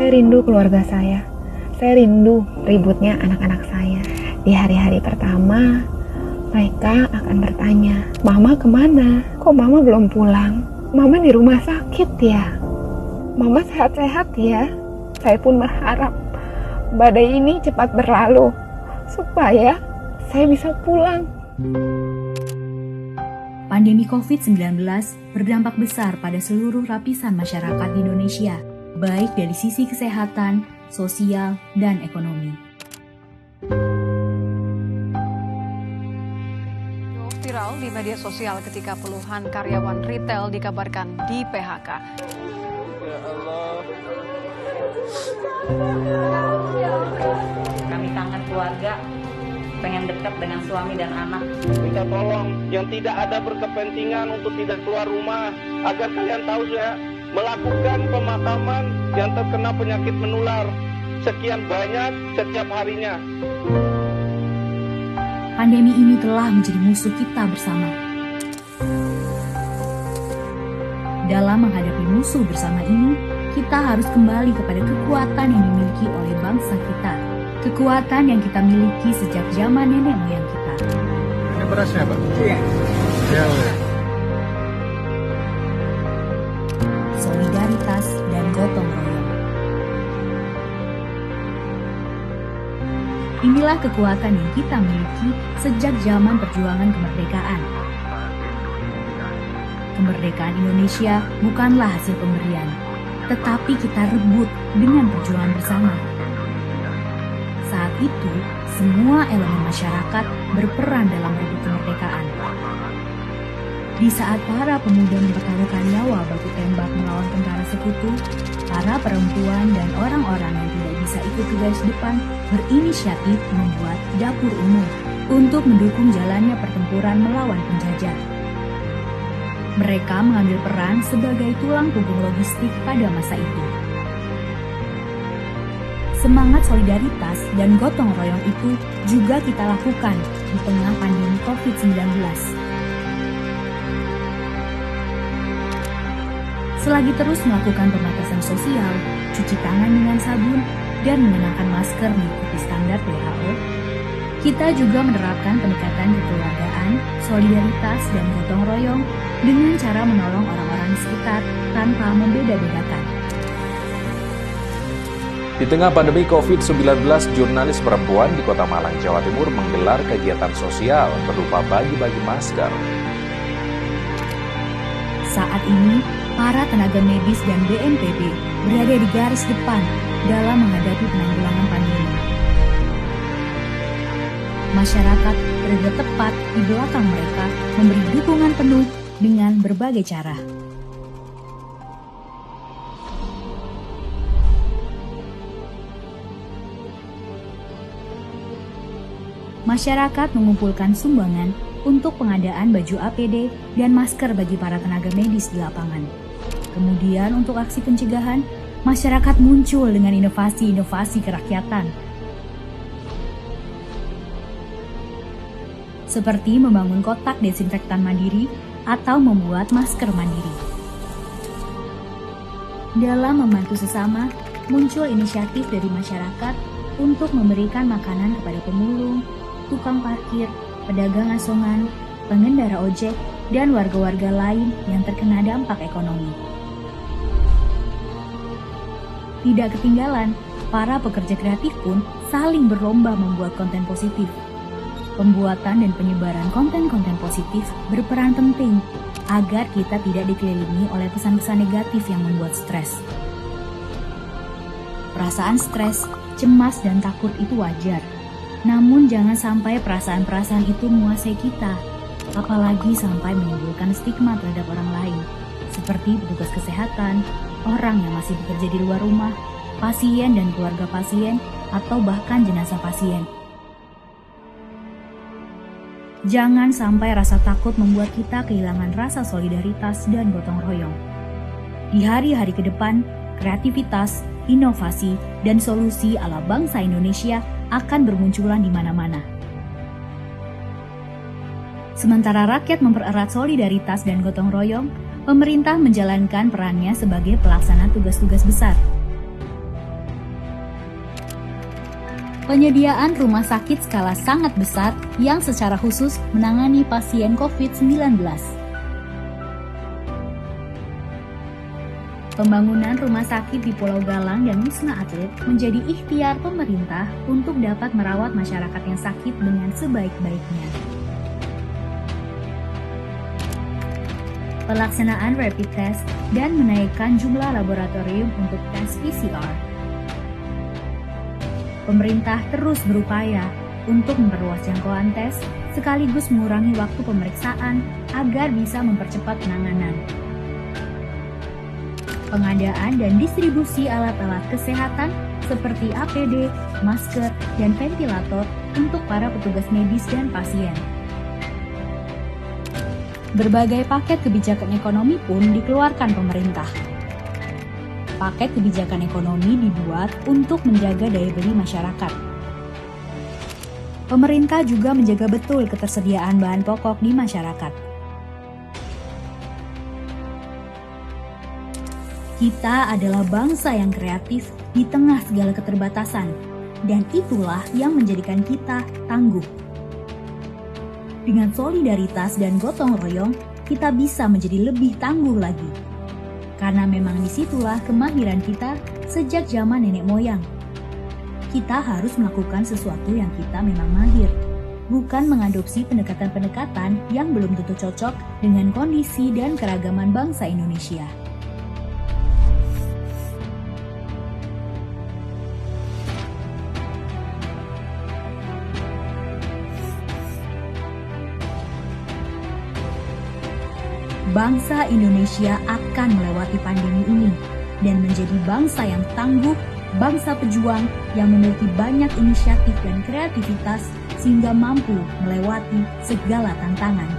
Saya rindu keluarga saya. Saya rindu ributnya anak-anak saya. Di hari-hari pertama, mereka akan bertanya, "Mama kemana? Kok Mama belum pulang? Mama di rumah sakit ya? Mama sehat-sehat ya?" Saya pun berharap badai ini cepat berlalu, supaya saya bisa pulang. Pandemi COVID-19 berdampak besar pada seluruh lapisan masyarakat di Indonesia, baik dari sisi kesehatan, sosial, dan ekonomi. Viral di media sosial ketika puluhan karyawan retail dikabarkan di PHK. Ya Allah. Kami kangen keluarga, pengen dekat dengan suami dan anak. Minta tolong yang tidak ada berkepentingan untuk tidak keluar rumah, agar kalian tahu ya, melakukan pemakaman yang terkena penyakit menular sekian banyak setiap harinya. Pandemi ini telah menjadi musuh kita bersama. Dalam menghadapi musuh bersama ini, kita harus kembali kepada kekuatan yang dimiliki oleh bangsa kita. Kekuatan yang kita miliki sejak zaman nenek moyang kita. Ini berasnya, Pak? Iya. Ya. Solidaritas dan gotong royong. Inilah kekuatan yang kita miliki sejak zaman perjuangan kemerdekaan. Kemerdekaan Indonesia bukanlah hasil pemberian, tetapi kita rebut dengan perjuangan bersama. Saat itu, semua elemen masyarakat berperan dalam rebut kemerdekaan. Di saat para pemuda mempertaruhkan nyawa baku tembak melawan tentara sekutu, para perempuan dan orang-orang yang tidak bisa ikut ke garis depan berinisiatif membuat dapur umum untuk mendukung jalannya pertempuran melawan penjajah. Mereka mengambil peran sebagai tulang punggung logistik pada masa itu. Semangat solidaritas dan gotong royong itu juga kita lakukan di tengah pandemi COVID-19. Selagi terus melakukan pembatasan sosial, cuci tangan dengan sabun, dan mengenakan masker mengikuti standar WHO, kita juga menerapkan pendekatan kekeluargaan, solidaritas, dan gotong royong dengan cara menolong orang-orang di sekitar tanpa membeda-bedakan. Di tengah pandemi COVID-19, jurnalis perempuan di Kota Malang, Jawa Timur menggelar kegiatan sosial berupa bagi-bagi masker. Saat ini, para tenaga medis dan BNPB berada di garis depan dalam menghadapi penanggulangan pandemi. Masyarakat berada tepat di belakang mereka memberi dukungan penuh dengan berbagai cara. Masyarakat mengumpulkan sumbangan untuk pengadaan baju APD dan masker bagi para tenaga medis di lapangan. Kemudian untuk aksi pencegahan, masyarakat muncul dengan inovasi-inovasi kerakyatan. Seperti membangun kotak desinfektan mandiri atau membuat masker mandiri. Dalam membantu sesama, muncul inisiatif dari masyarakat untuk memberikan makanan kepada pemulung, tukang parkir, pedagang asongan, pengendara ojek, dan warga-warga lain yang terkena dampak ekonomi. Tidak ketinggalan, para pekerja kreatif pun saling berlomba membuat konten positif. Pembuatan dan penyebaran konten-konten positif berperan penting agar kita tidak dikelilingi oleh pesan-pesan negatif yang membuat stres. Perasaan stres, cemas, dan takut itu wajar. Namun jangan sampai perasaan-perasaan itu menguasai kita, apalagi sampai menimbulkan stigma terhadap orang lain, seperti petugas kesehatan, orang yang masih bekerja di luar rumah, pasien dan keluarga pasien, atau bahkan jenazah pasien. Jangan sampai rasa takut membuat kita kehilangan rasa solidaritas dan gotong royong. Di hari-hari ke depan, kreativitas, inovasi, dan solusi ala bangsa Indonesia akan bermunculan di mana-mana. Sementara rakyat mempererat solidaritas dan gotong royong, pemerintah menjalankan perannya sebagai pelaksana tugas-tugas besar. Penyediaan rumah sakit skala sangat besar yang secara khusus menangani pasien COVID-19. Pembangunan rumah sakit di Pulau Galang dan Wisma Atlet menjadi ikhtiar pemerintah untuk dapat merawat masyarakat yang sakit dengan sebaik-baiknya. Pelaksanaan rapid test dan menaikkan jumlah laboratorium untuk tes PCR. Pemerintah terus berupaya untuk memperluas jangkauan tes sekaligus mengurangi waktu pemeriksaan agar bisa mempercepat penanganan. Pengadaan dan distribusi alat-alat kesehatan seperti APD, masker, dan ventilator untuk para petugas medis dan pasien. Berbagai paket kebijakan ekonomi pun dikeluarkan pemerintah. Paket kebijakan ekonomi dibuat untuk menjaga daya beli masyarakat. Pemerintah juga menjaga betul ketersediaan bahan pokok di masyarakat. Kita adalah bangsa yang kreatif di tengah segala keterbatasan, dan itulah yang menjadikan kita tangguh. Dengan solidaritas dan gotong royong, kita bisa menjadi lebih tangguh lagi. Karena memang disitulah kemahiran kita sejak zaman nenek moyang. Kita harus melakukan sesuatu yang kita memang mahir, bukan mengadopsi pendekatan-pendekatan yang belum tentu cocok dengan kondisi dan keragaman bangsa Indonesia. Bangsa Indonesia akan melewati pandemi ini dan menjadi bangsa yang tangguh, bangsa pejuang yang memiliki banyak inisiatif dan kreativitas sehingga mampu melewati segala tantangan.